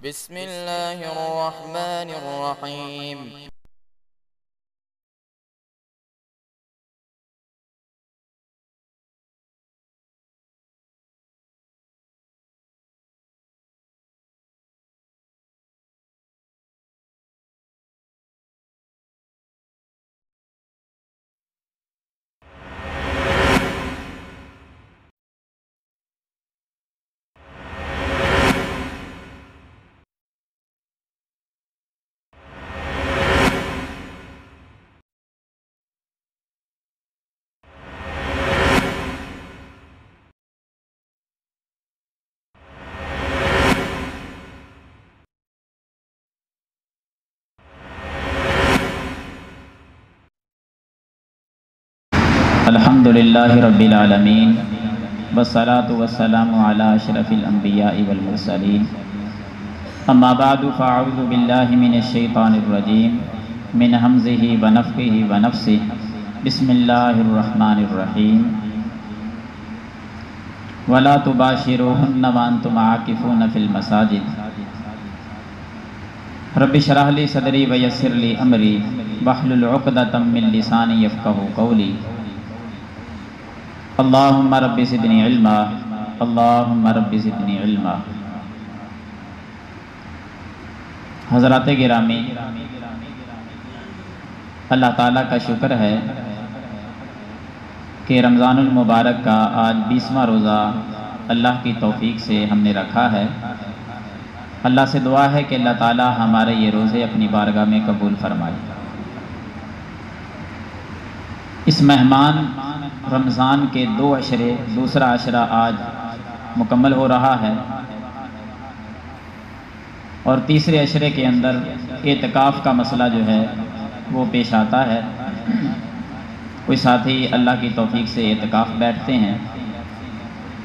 بسم الله الرحمن الرحيم. الحمد للہ رب العالمین والصلاة والسلام علی اشرف الانبیاء والمرسلین اما بعد فاعوذ باللہ من الشیطان الرجیم من حمزہ ونفخہ ونفثہ بسم اللہ الرحمن الرحیم ولا تباشروہن وانتم عاکفون فی المساجد رب اشرح لی صدری ویسر لی امری واحلل عقدۃ من لسانی یفقہوا قولی اللہم رب زدنی علما اللہم رب زدنی علما۔ حضرات گرامی، اللہ تعالیٰ کا شکر ہے کہ رمضان المبارک کا آج 20واں روزہ اللہ کی توفیق سے ہم نے رکھا ہے۔ اللہ سے دعا ہے کہ اللہ تعالیٰ ہمارے یہ روزے اپنی بارگاہ میں قبول فرمائے۔ اس مہمان رمضان کے 2 عشرے، دوسرا عشرہ آج مکمل ہو رہا ہے، اور تیسرے عشرے کے اندر اعتکاف کا مسئلہ جو ہے وہ پیش آتا ہے۔ کوئی ساتھی اللہ کی توفیق سے اعتکاف بیٹھتے ہیں،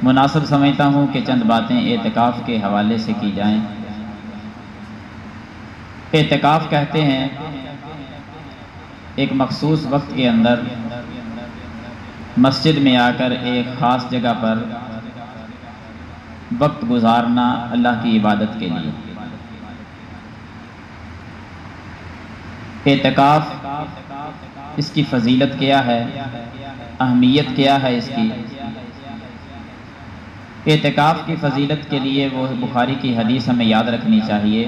مناسب سمجھتا ہوں کہ چند باتیں اعتکاف کے حوالے سے کی جائیں۔ اعتکاف کہتے ہیں ایک مخصوص وقت کے اندر مسجد میں آ کر ایک خاص جگہ پر وقت گزارنا اللہ کی عبادت کے لیے۔ اعتکاف، اس کی فضیلت کیا ہے، اہمیت کیا ہے اس کی؟ اعتکاف کی فضیلت کے لیے وہ بخاری کی حدیث ہمیں یاد رکھنی چاہیے،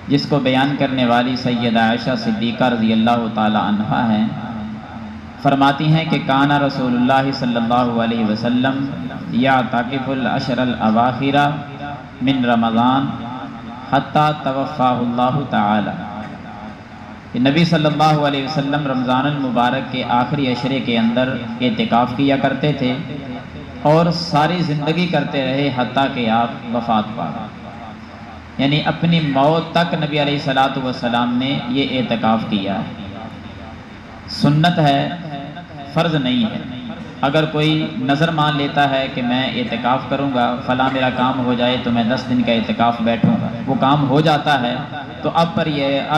جس کو بیان کرنے والی سیدہ عائشہ صدیقہ رضی اللہ تعالی عنہا ہیں۔ فرماتی ہیں کہ کانا رسول اللہ صلی اللہ علیہ وسلم یعتکف العشر الاواخر من رمضان حتی توفاہ اللہ تعالی، کہ نبی صلی اللہ علیہ وسلم رمضان المبارک کے آخری عشرے کے اندر اعتکاف کیا کرتے تھے اور ساری زندگی کرتے رہے حتیٰ کہ آپ وفات پا گئے، یعنی اپنی موت تک نبی علیہ السلام نے یہ اعتکاف کیا ہے۔ سنت ہے، فرض نہیں ہے۔ اگر کوئی نظر مان لیتا ہے کہ میں اعتکاف کروں گا، فلاں میرا کام ہو جائے تو میں 10 دن کا اعتکاف بیٹھوں گا، وہ کام ہو جاتا ہے تو اب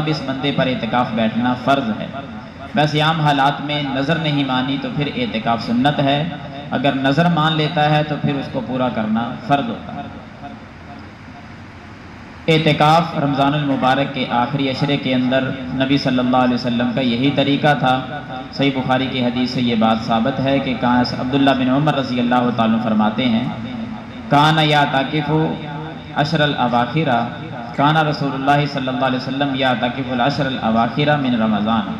اس بندے پر اعتکاف بیٹھنا فرض ہے۔ ویسے عام حالات میں نظر نہیں مانی تو پھر اعتکاف سنت ہے، اگر نظر مان لیتا ہے تو پھر اس کو پورا کرنا فرض ہوتا ہے۔ اعتکاف رمضان المبارک کے آخری عشرے کے اندر نبی صلی اللہ علیہ وسلم کا یہی طریقہ تھا۔ صحیح بخاری کی حدیث سے یہ بات ثابت ہے کہ عبداللہ بن عمر رضی اللہ تعالیٰ فرماتے ہیں کانا یعتکف عشر الاواخر، کانا رسول اللہ صلی اللہ علیہ وسلم یعتکف العشر الاواخر من رمضان،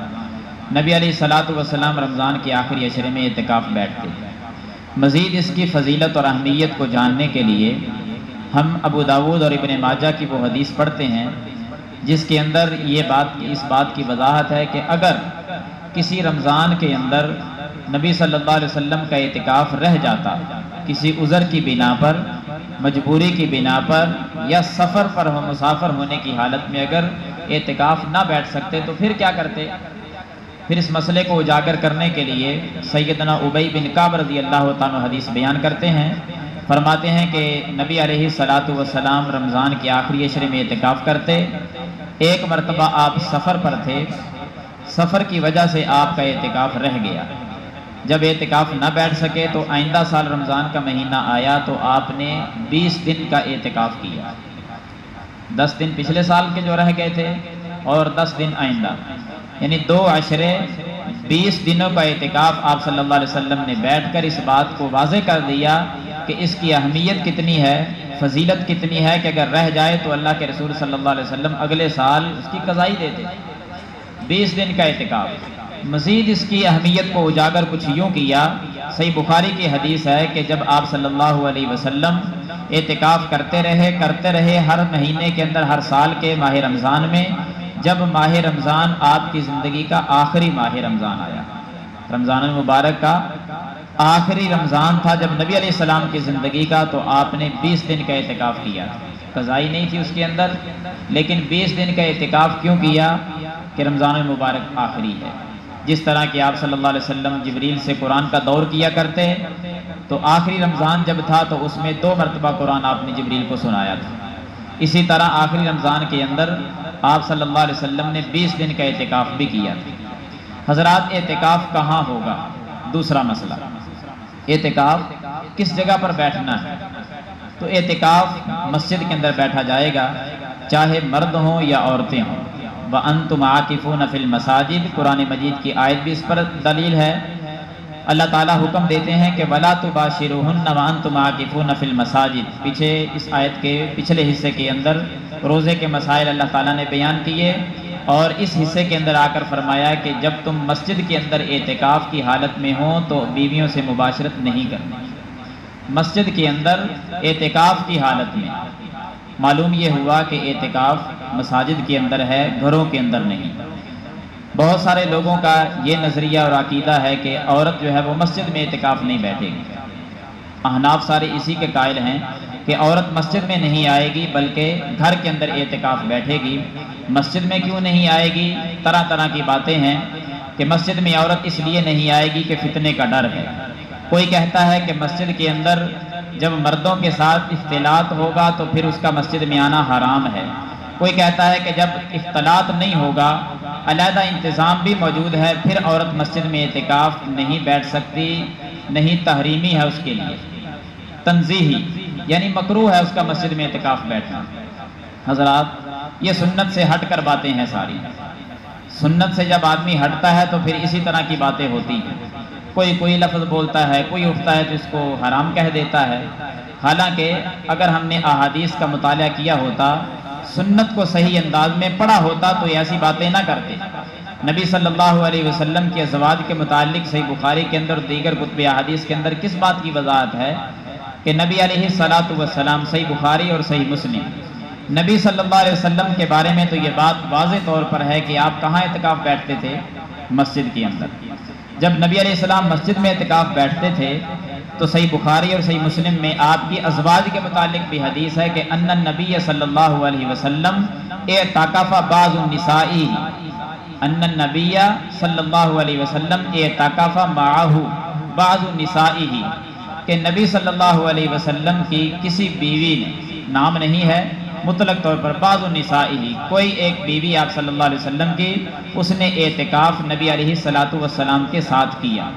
نبی علیہ السلام رمضان کے آخری عشرے میں اعتکاف بیٹھتے۔ مزید اس کی فضیلت اور اہمیت کو جاننے کے لیے ہم ابو داود اور ابن ماجہ کی وہ حدیث پڑھتے ہیں جس کے اندر اس بات کی وضاحت ہے کہ اگر کسی رمضان کے اندر نبی صلی اللہ علیہ وسلم کا اعتکاف رہ جاتا کسی عذر کی بنا پر، مجبوری کی بنا پر، یا سفر پر مسافر ہونے کی حالت میں اگر اعتکاف نہ بیٹھ سکتے تو پھر کیا کرتے؟ پھر اس مسئلے کو اجاگر کرنے کے لیے سیدنا ابی بن کعب رضی اللہ تعالیٰ حدیث بیان کرتے ہیں۔ فرماتے ہیں کہ نبی علیہ السلام رمضان کے آخری عشرے میں اعتکاف کرتے۔ ایک مرتبہ آپ سفر پر تھے، سفر کی وجہ سے آپ کا اعتکاف رہ گیا۔ جب اعتکاف نہ بیٹھ سکے تو آئندہ سال رمضان کا مہینہ آیا تو آپ نے 20 دن کا اعتکاف کیا۔ 10 دن پچھلے سال کے جو رہ گئے تھے اور 10 دن آئندہ، یعنی 2 عشرے 20 دنوں کا اعتکاف آپ صلی اللہ علیہ وسلم نے بیٹھ کر اس بات کو واضح کر دیا کہ اس کی اہمیت کتنی ہے، فضیلت کتنی ہے کہ اگر رہ جائے تو اللہ کے رسول صلی اللہ علیہ وسلم اگلے سال اس کی قضائی دیتے۔ 20 دن کا اعتکاف۔ مزید اس کی اہمیت کو اجاگر کچھ یوں کیا، صحیح بخاری کی حدیث ہے کہ جب آپ صلی اللہ علیہ وسلم اعتکاف کرتے رہے ہر مہینے کے اندر، ہر سال کے ماہ رمضان میں، جب ماہ رمضان آپ کی زندگی کا آخری ماہ رمضان آیا، رمضان المبارک کا آخری رمضان تھا جب نبی علیہ السلام کی زندگی کا، تو آپ نے 20 دن کا اعتکاف کیا۔ قضائی نہیں تھی اس کے اندر، لیکن 20 دن کا اعتکاف کیوں کیا کہ رمضان المبارک آخری ہے۔ جس طرح کہ آپ صلی اللہ علیہ وسلم جبریل سے قرآن کا دور کیا کرتے، تو آخری رمضان جب تھا تو اس میں 2 مرتبہ قرآن آپ نے جبریل کو سنایا تھا۔ اسی طرح آخری رمضان کے اندر آپ صلی اللہ علیہ وسلم نے 20 دن کا اعتکاف بھی کیا تھا۔ حضرات، اعتکاف کہاں ہوگا؟ دوسرا مسئلہ، اعتکاف کس جگہ پر بیٹھنا ہے؟ تو اعتکاف مسجد کے اندر بیٹھا جائے گا، چاہے مرد ہوں یا عورتیں ہوں۔ وَأَنْتُمْ عَاكِفُونَ فِي الْمَسَاجِدِ، قرآن مجید کی آیت بھی اس پر دلیل ہے۔ اللہ تعالیٰ حکم دیتے ہیں کہ وَلَا تُبَاشِرُوهُنَّ وَأَنْتُمْ عَاكِفُونَ فِي الْمَسَاجِدِ۔ پیچھے اس آیت کے پچھلے حصے کے اندر روزے کے مسائل اللہ تعالیٰ نے بیان کیے، اور اس حصے کے اندر آ کر فرمایا کہ جب تم مسجد کے اندر اعتکاف کی حالت میں ہو تو بیویوں سے مباشرت نہیں کرنی۔ مسجد کے اندر اعتکاف کی حالت میں معلوم یہ ہوا کہ اعتکاف مساجد کے اندر ہے، گھروں کے اندر نہیں۔ بہت سارے لوگوں کا یہ نظریہ اور عقیدہ ہے کہ عورت جو ہے وہ مسجد میں اعتکاف نہیں بیٹھے گی۔ احناف سارے اسی کے قائل ہیں کہ عورت مسجد میں نہیں آئے گی بلکہ گھر کے اندر اعتکاف بیٹھے گی۔ مسجد میں کیوں نہیں آئے گی؟ طرح طرح کی باتیں ہیں کہ مسجد میں عورت اس لیے نہیں آئے گی کہ فتنے کا ڈر ہے۔ کوئی کہتا ہے کہ مسجد کے اندر جب مردوں کے ساتھ اختلاط ہوگا تو پھر اس کا مسجد میں آنا حرام ہے۔ کوئی کہتا ہے کہ جب اختلاط نہیں ہوگا، علیحدہ انتظام بھی موجود ہے، پھر عورت مسجد میں اعتکاف نہیں بیٹھ سکتی، نہیں، تحریمی ہے اس کے لیے، تنزیہی، یعنی مکروہ ہے اس کا مسجد میں اعتکاف بیٹھنا۔ حضرات، یہ سنت سے ہٹ کر باتیں ہیں ساری۔ سنت سے جب آدمی ہٹتا ہے تو پھر اسی طرح کی باتیں ہوتی ہیں۔ کوئی لفظ بولتا ہے، کوئی اٹھتا ہے تو اس کو حرام کہہ دیتا ہے، حالانکہ اگر ہم نے احادیث کا مطالعہ کیا ہوتا، سنت کو صحیح انداز میں پڑھا ہوتا تو ایسی باتیں نہ کرتے۔ نبی صلی اللہ علیہ وسلم کے ازواج کے متعلق صحیح بخاری کے اندر دیگر کتب احادیث کے اندر کس بات کی وضاحت ہے کہ نبی علیہ الصلوۃ والسلام، صحیح بخاری اور صحیح مسلم، نبی صلی اللہ علیہ وسلم کے بارے میں تو یہ بات واضح طور پر ہے کہ آپ کہاں اعتکاف بیٹھتے تھے؟ مسجد کے اندر۔ جب نبی علیہ السلام مسجد میں اعتکاف بیٹھتے تھے تو صحیح بخاری اور صحیح مسلم میں آپ کی ازواج کے متعلق بھی حدیث ہے کہ ان النبی صلی اللہ علیہ وسلم اعتکف بعض النساء، ان النبی صلی اللہ علیہ وسلم اعتکف معه بعض النساء، کہ نبی صلی اللہ علیہ وسلم کی کسی بیوی نے، نام نہیں ہے، مطلق طور پر بعض النساء، کوئی ایک بیوی آپ صلی اللہ علیہ وسلم کی، اس نے اعتکاف نبی علیہ الصلوۃ والسلام کے ساتھ کیا۔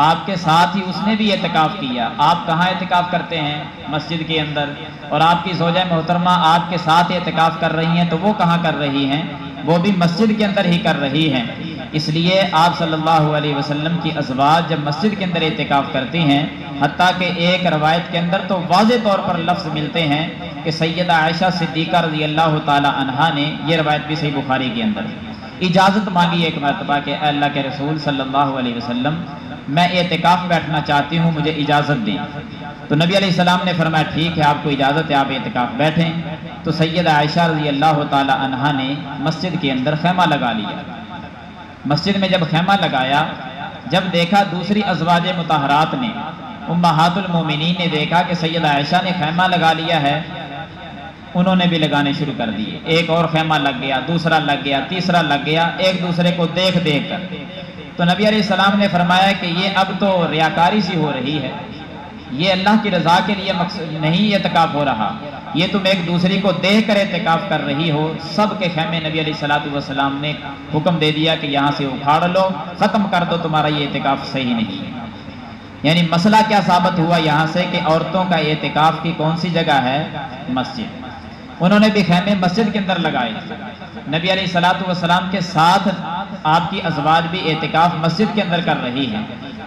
آپ کے ساتھ ہی اس نے بھی اعتکاف کیا۔ آپ کہاں اعتکاف کرتے ہیں؟ مسجد کے اندر۔ اور آپ کی زوجہ محترمہ آپ کے ساتھ اعتکاف کر رہی ہیں تو وہ کہاں کر رہی ہیں؟ وہ بھی مسجد کے اندر ہی کر رہی ہیں۔ اس لیے آپ صلی اللہ علیہ وسلم کی ازواج جب مسجد کے اندر اعتکاف کرتی ہیں، حتیٰ کہ ایک روایت کے اندر تو واضح طور پر لفظ ملتے ہیں کہ سیدہ عائشہ صدیقہ رضی اللہ تعالی عنہا نے، یہ روایت بھی صحیح بخاری کے اندر، اجازت مانگی ایک مرتبہ کہ اے اللہ کے رسول صلی اللہ علیہ وسلم، میں اعتکاف بیٹھنا چاہتی ہوں، مجھے اجازت دیں۔ تو نبی علیہ السلام نے فرمایا ٹھیک ہے، آپ کو اجازت ہے، آپ اعتکاف بیٹھیں۔ تو سیدہ عائشہ رضی اللہ تعالی عنہا نے مسجد کے اندر خیمہ لگا لیا۔ مسجد میں جب خیمہ لگایا، جب دیکھا دوسری ازواج مطہرات نے، امہات المومنین نے دیکھا کہ سیدہ عائشہ نے خیمہ لگا لیا ہے، انہوں نے بھی لگانے شروع کر دیے۔ ایک اور خیمہ لگ گیا، دوسرا لگ گیا، تیسرا لگ گیا، ایک دوسرے کو دیکھ دیکھ کر۔ تو نبی علیہ السلام نے فرمایا کہ یہ اب تو ریاکاری سی ہو رہی ہے، یہ اللہ کی رضا کے لیے نہیں اعتکاف ہو رہا، یہ تم ایک دوسری کو دیکھ کر اعتکاف کر رہی ہو۔ سب کے خیمے نبی علیہ الصلوۃ والسلام نے حکم دے دیا کہ یہاں سے اکھاڑ لو، ختم کر دو، تمہارا یہ اعتکاف صحیح نہیں ہے۔ یعنی مسئلہ کیا ثابت ہوا یہاں سے کہ عورتوں کا اعتکاف کی کون سی جگہ ہے؟ مسجد۔ انہوں نے بھی خیمے مسجد کے اندر لگائے، نبی علیہ الصلوۃ والسلام کے ساتھ آپ کی ازواج بھی اعتکاف مسجد کے اندر کر رہی ہیں۔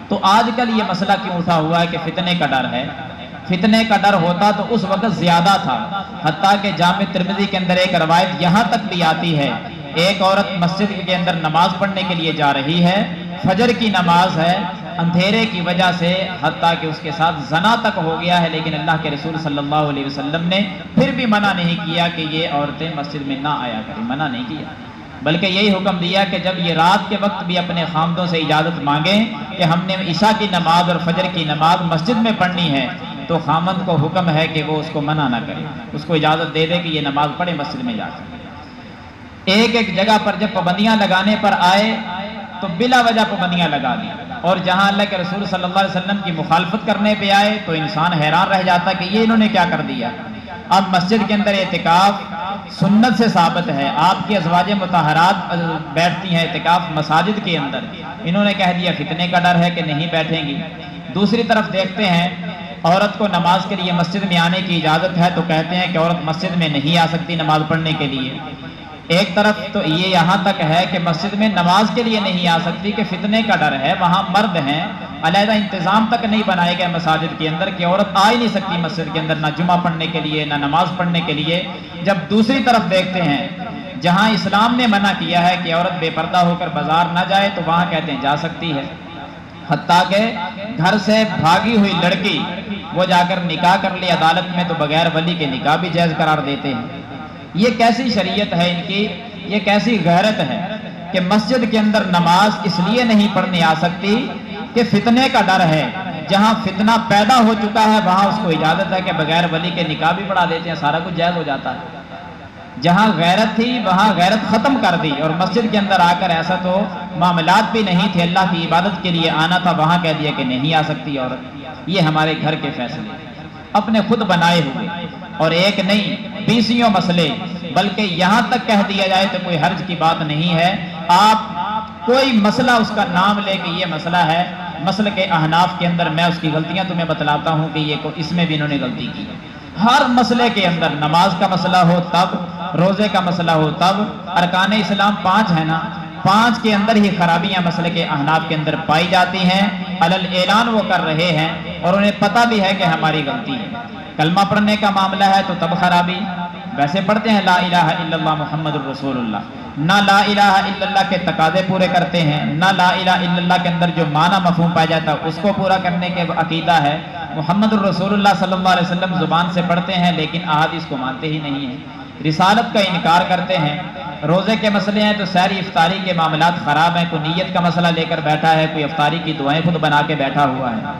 تو آج کل یہ مسئلہ کیوں اٹھا ہوا ہے کہ فتنے کا ڈر ہے؟ فتنے کا ڈر ہوتا تو اس وقت زیادہ تھا، حتیٰ کہ جامع ترمذی کے اندر ایک روایت یہاں تک بھی آتی ہے، ایک عورت مسجد کے اندر نماز پڑھنے کے لیے جا رہی ہے، فجر کی نماز ہے، اندھیرے کی وجہ سے حتیٰ کہ اس کے ساتھ زنا تک ہو گیا ہے، لیکن اللہ کے رسول صلی اللہ علیہ وسلم نے پھر بھی منع نہیں کیا کہ یہ عورتیں مسجد میں نہ آیا کریں، منع نہیں کیا، بلکہ یہی حکم دیا کہ جب یہ رات کے وقت بھی اپنے خامدوں سے اجازت مانگیں کہ ہم نے عشاء کی نماز اور فجر کی نماز مسجد میں پڑھنی ہے، تو خامند کو حکم ہے کہ وہ اس کو منع نہ کرے، اس کو اجازت دے دے کہ یہ نماز پڑھے مسجد میں جا کر۔ ایک ایک جگہ پر جب پابندیاں لگانے پر آئے تو بلا وجہ پابندیاں لگا دی، اور جہاں اللہ کے رسول صلی اللہ علیہ وسلم کی مخالفت کرنے پہ آئے تو انسان حیران رہ جاتا کہ یہ انہوں نے کیا کر دیا۔ اب مسجد کے اندر اعتکاف سنت سے ثابت ہے، آپ کی ازواج مطہرات بیٹھتی ہیں اعتکاف مساجد کے اندر، انہوں نے کہہ دیا فتنے کا ڈر ہے کہ نہیں بیٹھیں گی۔ دوسری طرف دیکھتے ہیں عورت کو نماز کے لیے مسجد میں آنے کی اجازت ہے تو کہتے ہیں کہ عورت مسجد میں نہیں آ سکتی نماز پڑھنے کے لیے۔ ایک طرف تو یہ یہاں تک ہے کہ مسجد میں نماز کے لیے نہیں آ سکتی کہ فتنے کا ڈر ہے، وہاں مرد ہیں، علیحدہ انتظام تک نہیں بنائے گئے مساجد کے اندر کہ عورت آ ہی نہیں سکتی مسجد کے اندر، نہ جمعہ پڑھنے کے لیے نہ نماز پڑھنے کے لیے۔ جب دوسری طرف دیکھتے ہیں جہاں اسلام نے منع کیا ہے کہ عورت بے پردہ ہو کر بازار نہ جائے تو وہاں کہتے ہیں جا سکتی ہے، حتیٰ کہ گھر سے بھاگی ہوئی لڑکی وہ جا کر نکاح کر لی عدالت میں تو بغیر ولی کے نکاح بھی جائز قرار دیتے ہیں۔ یہ کیسی شریعت ہے ان کی، یہ کیسی غیرت ہے کہ مسجد کے اندر نماز اس لیے نہیں پڑھنے آ سکتی کہ فتنے کا ڈر ہے، جہاں فتنہ پیدا ہو چکا ہے وہاں اس کو اجازت ہے کہ بغیر ولی کے نکاح بھی پڑھا دیتے ہیں، سارا کچھ جائز ہو جاتا ہے۔ جہاں غیرت تھی وہاں غیرت ختم کر دی، اور مسجد کے اندر آ کر ایسا تو معاملات بھی نہیں تھے، اللہ کی عبادت کے لیے آنا تھا، وہاں کہہ دیا کہ نہیں آ سکتی عورت۔ یہ ہمارے گھر کے فیصلے اپنے خود بنائے ہوئے، اور ایک نہیں 20 مسئلے، بلکہ یہاں تک کہہ دیا جائے تو کوئی حرج کی بات نہیں ہے، آپ کوئی مسئلہ اس کا نام لے کہ یہ مسئلہ ہے، مسئلہ کے احناف کے اندر میں اس کی غلطیاں تمہیں بتلاتا ہوں کہ یہ اس میں بھی انہوں نے غلطی کی ہے۔ ہر مسئلے کے اندر نماز کا مسئلہ ہو تب، روزے کا مسئلہ ہو تب، ارکان اسلام 5 ہیں نا، 5 کے اندر ہی خرابیاں مسئلے کے احناف کے اندر پائی جاتی ہیں، علل اعلان وہ کر رہے ہیں اور انہیں پتہ بھی ہے کہ ہماری غلطی ہے۔ کلمہ پڑھنے کا معاملہ ہے تو تب خرابی، ویسے پڑھتے ہیں لا الہ الا اللہ محمد الرسول اللہ، نہ لا الہ الا اللہ کے تقاضے پورے کرتے ہیں، نہ لا الہ الا اللہ کے اندر جو معنی مفہوم پایا جاتا ہے اس کو پورا کرنے کے عقیدہ ہے۔ محمد الرسول اللہ صلی اللہ علیہ وسلم زبان سے پڑھتے ہیں لیکن احادیث کو مانتے ہی نہیں ہیں، رسالت کا انکار کرتے ہیں۔ روزے کے مسئلے ہیں تو سحری افطاری کے معاملات خراب ہیں، کوئی نیت کا مسئلہ لے کر بیٹھا ہے، کوئی افطاری کی دعائیں خود بنا کے بیٹھا ہوا ہے۔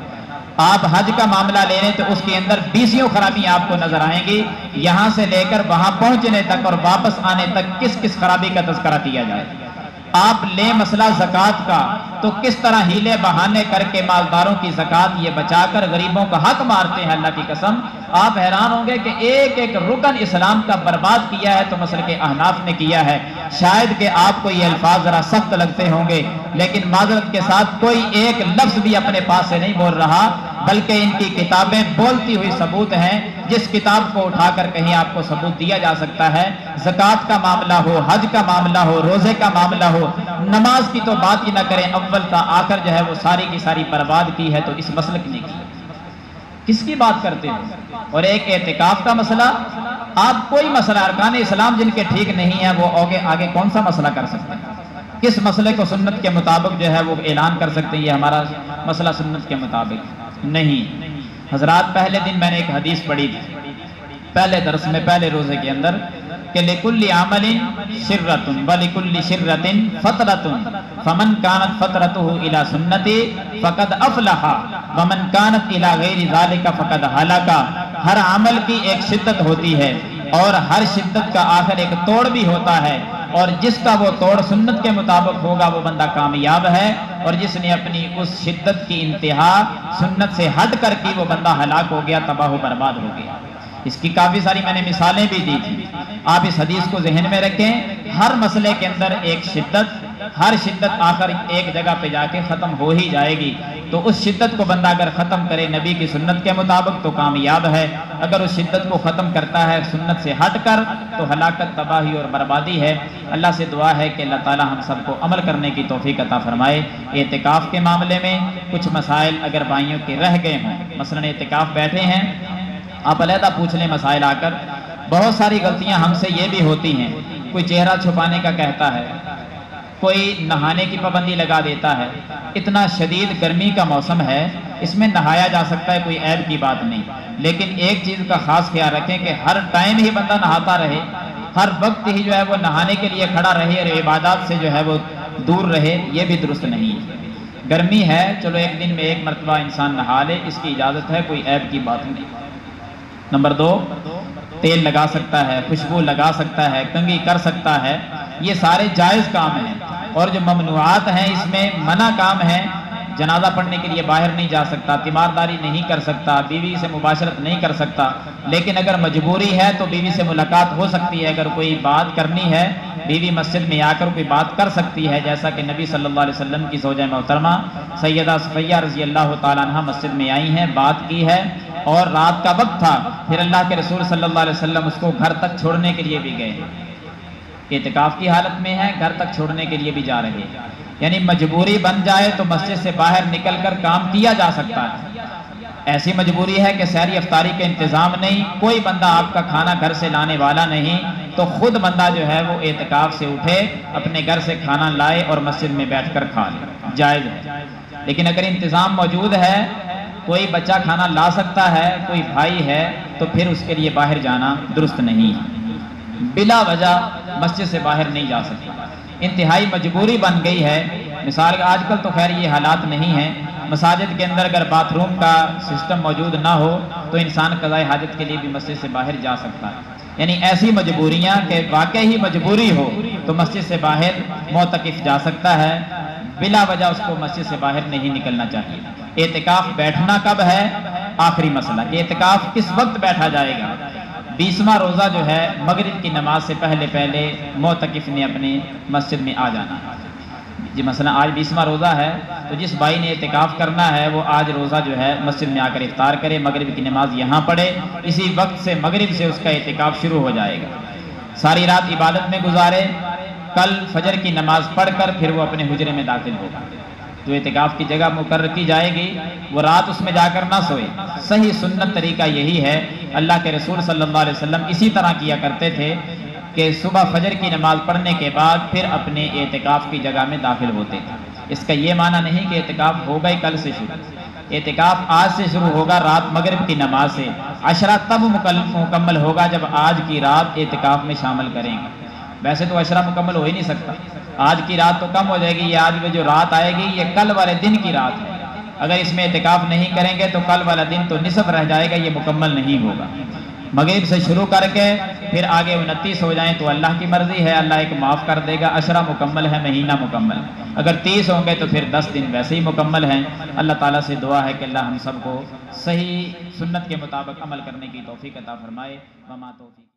آپ حج کا معاملہ لے لیں تو اس کے اندر 20 خرابیاں آپ کو نظر آئیں گی، یہاں سے لے کر وہاں پہنچنے تک اور واپس آنے تک کس کس خرابی کا تذکرہ کیا جائے۔ آپ لیں مسئلہ زکوٰۃ کا تو کس طرح ہیلے بہانے کر کے مالداروں کی زکوٰۃ یہ بچا کر غریبوں کا حق مارتے ہیں، اللہ کی قسم آپ حیران ہوں گے کہ ایک ایک رکن اسلام کا برباد کیا ہے تو مسلک احناف نے کیا ہے۔ شاید کہ آپ کو یہ الفاظ ذرا سخت لگتے ہوں گے لیکن معذرت کے ساتھ کوئی ایک لفظ بھی اپنے پاس سے نہیں بول رہا، بلکہ ان کی کتابیں بولتی ہوئی ثبوت ہیں، جس کتاب کو اٹھا کر کہیں آپ کو ثبوت دیا جا سکتا ہے۔ زکوٰۃ کا معاملہ ہو، حج کا معاملہ ہو، روزے کا معاملہ ہو، نماز کی تو بات ہی نہ کریں، اول تا آخر جو ہے وہ ساری کی ساری برباد کی ہے تو اس مسلک نے کی، کس کی بات کرتے ہیں؟ اور ایک اعتکاف کا مسئلہ، آپ کوئی مسئلہ ارکان اسلام جن کے ٹھیک نہیں ہے وہ آگے کون سا مسئلہ کر سکتے ہیں؟ کس مسئلے کو سنت کے مطابق جو ہے وہ اعلان کر سکتے ہیں یہ ہمارا مسئلہ سنت کے مطابق نہیں۔ حضرات پہلے دن میں نے ایک حدیث پڑھی تھی پہلے درس میں، پہلے روزے کے اندر، کہ لِكُلِّ عَمَلٍ شِرَّةٌ وَلِكُلِّ شِرَّةٍ فَطْرَةٌ فَمَنْ كَانَتْ فَطْرَتُهُ إِلَى سُنَّتِي فَقَدْ أَفْلَحَ وَمَنْ كَانَتْ إِلَى غَيْرِ ذَلِكَ فَقَدْ هَلَكَ۔ ہر عمل کی ایک شدت ہوتی ہے اور ہر شدت کا آخر ایک توڑ بھی ہوتا ہے، اور جس کا وہ توڑ سنت کے مطابق ہوگا وہ بندہ کامیاب ہے، اور جس نے اپنی اس شدت کی انتہا سنت سے ہٹ کر کی وہ بندہ ہلاک ہو گیا، تباہ و برباد ہو گیا۔ اس کی کافی ساری میں نے مثالیں بھی دی تھی، آپ اس حدیث کو ذہن میں رکھیں۔ ہر مسئلے کے اندر ایک شدت، ہر شدت آخر ایک جگہ پہ جا کے ختم ہو ہی جائے گی۔ تو اس شدت کو بندہ اگر ختم کرے نبی کی سنت کے مطابق تو کامیاب ہے، اگر اس شدت کو ختم کرتا ہے سنت سے ہٹ کر تو ہلاکت، تباہی اور بربادی ہے۔ اللہ سے دعا ہے کہ اللہ تعالی ہم سب کو عمل کرنے کی توفیق عطا فرمائے۔ اعتکاف کے معاملے میں کچھ مسائل اگر بھائیوں کے رہ گئے ہوں، مثلا اعتکاف بیٹھے ہیں، آپ علیحدہ پوچھ لیں مسائل آ کر۔ بہت ساری غلطیاں ہم سے یہ بھی ہوتی ہیں، کوئی چہرہ چھپانے کا کہتا ہے، کوئی نہانے کی پابندی لگا دیتا ہے۔ اتنا شدید گرمی کا موسم ہے، اس میں نہایا جا سکتا ہے، کوئی عیب کی بات نہیں، لیکن ایک چیز کا خاص خیال رکھیں کہ ہر ٹائم ہی بندہ نہاتا رہے، ہر وقت ہی جو ہے وہ نہانے کے لیے کھڑا رہے اور عبادات سے جو ہے وہ دور رہے، یہ بھی درست نہیں ہے۔ گرمی ہے، چلو ایک دن میں ایک مرتبہ انسان نہا لے، اس کی اجازت ہے، کوئی عیب کی بات نہیں۔ نمبر 2، تیل لگا سکتا ہے، خوشبو لگا سکتا ہے، کنگھی کر سکتا ہے، یہ سارے جائز کام ہیں۔ اور جو ممنوعات ہیں اس میں منع کام ہے، جنازہ پڑھنے کے لیے باہر نہیں جا سکتا، تیمارداری نہیں کر سکتا، بیوی سے مباشرت نہیں کر سکتا، لیکن اگر مجبوری ہے تو بیوی سے ملاقات ہو سکتی ہے، اگر کوئی بات کرنی ہے بیوی مسجد میں آ کر کوئی بات کر سکتی ہے، جیسا کہ نبی صلی اللہ علیہ وسلم کی زوجہ محترمہ سیدہ صفیہ رضی اللہ تعالیٰ عنہ مسجد میں آئی ہیں، بات کی ہے، اور رات کا وقت تھا، پھر اللہ کے رسول صلی اللہ علیہ وسلم اس کو گھر تک چھوڑنے کے لیے بھی گئے، اعتکاف کی حالت میں ہے، گھر تک چھوڑنے کے لیے بھی جا رہے ہیں، یعنی مجبوری بن جائے تو مسجد سے باہر نکل کر کام کیا جا سکتا ہے۔ ایسی مجبوری ہے کہ سحری افطاری کا انتظام نہیں، کوئی بندہ آپ کا کھانا گھر سے لانے والا نہیں، تو خود بندہ جو ہے وہ اعتکاف سے اٹھے، اپنے گھر سے کھانا لائے اور مسجد میں بیٹھ کر کھا لے، جائز ہے۔ لیکن اگر انتظام موجود ہے، کوئی بچہ کھانا لا سکتا ہے، کوئی بھائی ہے، تو پھر اس کے لیے باہر جانا درست نہیں ہے، بلا وجہ مسجد سے باہر نہیں جا سکتا، انتہائی مجبوری بن گئی ہے۔ مثال آج کل تو خیر یہ حالات نہیں ہیں، مساجد کے اندر اگر باتھ روم کا سسٹم موجود نہ ہو تو انسان قضائے حاجت کے لیے بھی مسجد سے باہر جا سکتا ہے، یعنی ایسی مجبوریاں کہ واقعی ہی مجبوری ہو تو مسجد سے باہر معتکف جا سکتا ہے، بلا وجہ اس کو مسجد سے باہر نہیں نکلنا چاہیے۔ اعتکاف بیٹھنا کب ہے؟ آخری مسئلہ کہ اعتکاف کس وقت بیٹھا جائے گا۔ 20واں روزہ جو ہے مغرب کی نماز سے پہلے معتکف نے اپنے مسجد میں آ جانا ہے۔ جی مثلا آج 20واں روزہ ہے تو جس بھائی نے اعتکاف کرنا ہے وہ آج روزہ جو ہے مسجد میں آ کر افطار کرے، مغرب کی نماز یہاں پڑھے، اسی وقت سے مغرب سے اس کا اعتکاف شروع ہو جائے گا، ساری رات عبادت میں گزارے، کل فجر کی نماز پڑھ کر پھر وہ اپنے حجرے میں داخل ہوگا۔ جو اعتکاف کی جگہ مقرر کی جائے گی وہ رات اس میں جا کر نہ سوئے، صحیح سنت طریقہ یہی ہے، اللہ کے رسول صلی اللہ علیہ وسلم اسی طرح کیا کرتے تھے کہ صبح فجر کی نماز پڑھنے کے بعد پھر اپنے اعتکاف کی جگہ میں داخل ہوتے تھے۔ اس کا یہ معنی نہیں کہ اعتکاف ہوگا ہی کل سے شروع، اعتکاف آج سے شروع ہوگا، رات مغرب کی نماز سے، عشرہ تب مکمل ہوگا جب آج کی رات اعتکاف میں شامل کریں گے۔ ویسے تو عشرہ مکمل ہو ہی نہیں سکتا، آج کی رات تو کم ہو جائے گی، یہ آج میں جو رات آئے گی یہ کل والے دن کی رات ہے، اگر اس میں اعتکاف نہیں کریں گے تو کل والا دن تو نصف رہ جائے گا، یہ مکمل نہیں ہوگا۔ مغرب سے شروع کر کے پھر آگے 29 ہو جائیں تو اللہ کی مرضی ہے، اللہ ایک معاف کر دے گا، عشرہ مکمل ہے، مہینہ مکمل، اگر 30 ہوں گے تو پھر 10 دن ویسے ہی مکمل ہیں۔ اللہ تعالیٰ سے دعا ہے کہ اللہ ہم سب کو صحیح سنت کے مطابق عمل کرنے کی توفیق عطا فرمائے۔ وما توفیق